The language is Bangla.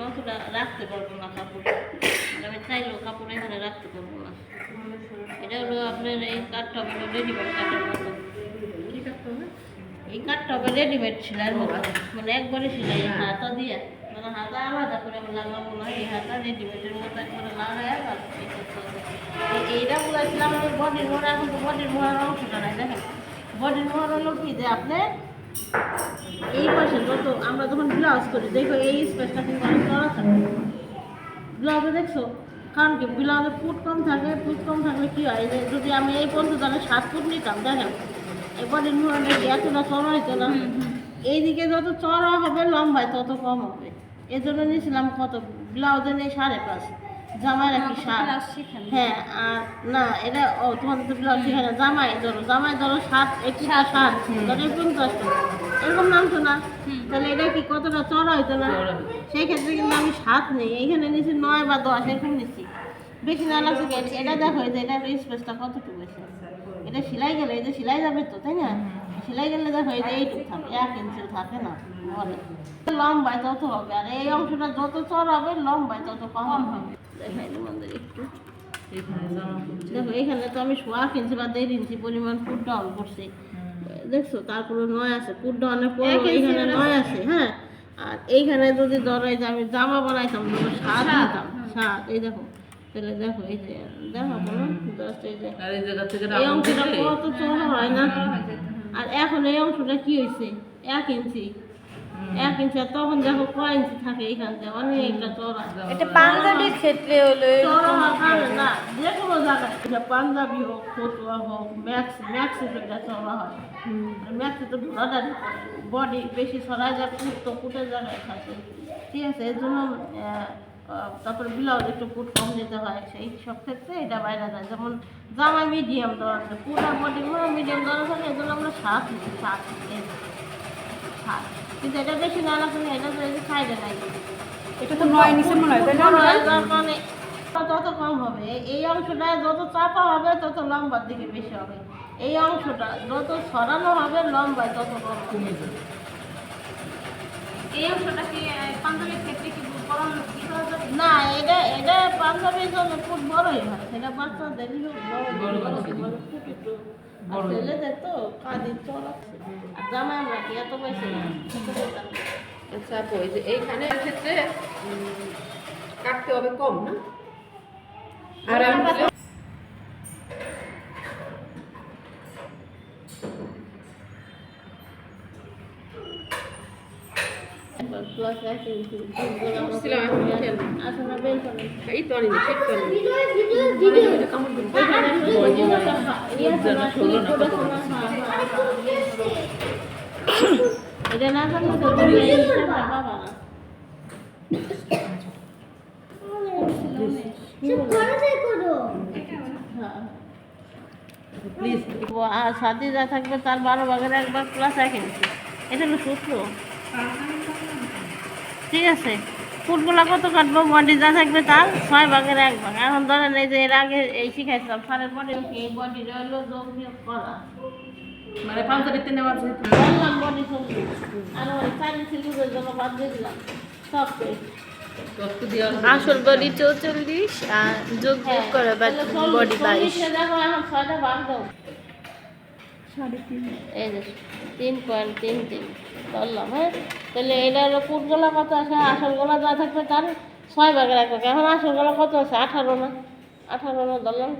অতটা রাখতে পারবো না কাপড়, আমি চাইলেও কাপড় এখানে রাখতে পারবো না। এটা হলো আপনার এই কাঠটা হবে রেডিমেড কাঠের মতো। কি করতে হবে? এই কাঠটা হবে রেডিমেড সেলাইয়ের মতো, মানে একবারে সেলাই হাতা দিয়ে, মানে হাতা আলাদা করে আমি লাগাবো না, এই হাতা রেডিমেডের মতো একবারে লাগায় আর এই করতে হবে। এইটা বলেছিলাম আমি বডির মোড়া, এখন তো বডির মোড়ার অংশটা নাই। দেখেন বডির মোড়া হলো কি যে আপনি এই পাশে যত আমরা যখন ব্লাউজ করি দেখো এই স্পেসটা কিন্তু অনেক চড়া থাকে ব্লাউজে, দেখছো? কারণ কি ব্লাউজে ফুট কম থাকে, ফুট কম থাকলে কী হয় যে যদি আমি এই পর্যন্ত তাহলে 7 ফুট নিতাম, দেখেন এই বডির মোড়াটা এতটা চড়া হইতো না। এইদিকে যত চড়া হবে লম্বায় তত কম হবে, এই জন্য নিয়েছিলাম কত, ব্লাউজে নেই 5.5, জামাই রাখি 7। হ্যাঁ আর না এটা তোমার তো ব্লাউজ সেখানে জামাই ধরো 7, একটা 7 ধরো 50 এরকম নামতো না, তাহলে এটা কি কতটা চড়া হইতো না? সেই ক্ষেত্রে কিন্তু আমি 7 নেই, এইখানে নিয়েছি 9 বা 10 এরকম নিচ্ছি, বেশি না লাগছে। এটা দেখো এই যে এটা স্পেসটা কতটুকু বেশি, এটা সেলাই গেলে এই যে সেলাই যাবে তো, তাই না? সেলাই গেলে দেখো এই যে এইটুকু থাকে, 1 ইঞ্চিও থাকে না বলে, লম্বায় তত হবে, আর এই অংশটা যত চড়া হবে লম্বায় তত কম হবে। দেখাই তোমাদের একটু, দেখো এখানে তো আমি 1 ইঞ্চি বা 1.5 ইঞ্চি পরিমাণ ফুট ডাউন করছি, দেখছো? তারপরে 9 আছে, ফুট ডাউনের পর এখানে 9 আছে। হ্যাঁ আর এইখানে যদি ধরাই যে আমি জামা বানাইতাম ধরো 7 দিতাম, 7, এই দেখো তাহলে দেখো এই যে দেখো বলো জাস্ট এই যে এই অংশটা কত চড়া হয় না, আর এখন এই অংশটা কি হয়েছে 1 ইঞ্চি, 1 ইঞ্চি, আর তখন দেখো কয় ইঞ্চি থাকে এইখানটা, অনেকটা চড়া। এটা পাঞ্জাবির ক্ষেত্রে হলো চড়া হওয়ার কারণে না, যে কোনো জায়গায় এটা পাঞ্জাবি হোক, ফতুয়া হোক, ম্যাক্সি সেটা চড়া হয়। ম্যাক্সি তো ঢোলাডালি করে, বডি বেশি ছড়ায় যায়, ফুট তো ফুটের জায়গায় থাকে, ঠিক আছে? এর জন্য তারপরে ব্লাউজ একটু ফুট কম দিতে হয়, সেই সব ক্ষেত্রে এটা বাইরে যায়। যেমন জামায় মিডিয়াম দেওয়া আছে, পুরো বডি মিডিয়াম দেওয়া থাকে, এই জন্য আমরা 7 নিচ্ছি, 7 কিন্তু এটা বেশি না লাগছে না, এটা তো এই যে সাইডে নাই, এটা তো 9 নিচে মনে হয়, তাই না? মানে তত কম হবে, এই অংশটা যত চাপা হবে তত লম্বার দিকে বেশি হবে, এই অংশটা যত ছড়ানো হবে লম্বায় তত কম কমে যাবে। এই অংশটা কি পাঞ্জাবির ক্ষেত্রে কি পরানো না, এটা পাঞ্জাবির জন্য ফুট বড়ই হয়, সেটা বাচ্চাদেরই হোক বড় ফুট একটু ছেলেদের তো কাঁদি চড়াচ্ছে, আর জামাই আমরা কি এত বেশি না। আচ্ছা আপু, এই যে এইখানে ক্ষেত্রে কাটতে হবে কম না, আর এই তো আনি ঠিক তো এটা না থাকলে তো বাবা আর সাথে যা থাকবে তার 12 ভাগের 1 ভাগ প্লাস 1 ইঞ্চি, এটা হলো সূত্র, ঠিক আছে? ফুটগুলো কত কাটবো, বডি যা থাকবে তার 6 ভাগের 1 ভাগ। এখন ধরেন এই যে এর আগে এই শিখাইছিলাম সারের বডি, এই বডিটা হলো যোগ বিয়োগ করা, মানে পাঞ্জাবিতে নেওয়া যেহেতু বললাম বডি সঙ্গে আর ওই 4 ইঞ্চি লুজের জন্য বাদ দিয়ে দিলাম সব করে। আসল বডি 44 আর যোগ বিয়োগ করে বডি 22। দেখো এখন 6টা ভাগ দাও, এই যে 3.33 ধরলাম। হ্যাঁ তাহলে এটা হলো ফুটগুলো কত আছে, আসল গোলা যা থাকবে তার 6 ভাগের 1 ভাগ। এখন আসল গোলা কত আছে 18 না, 18 না ধরলাম।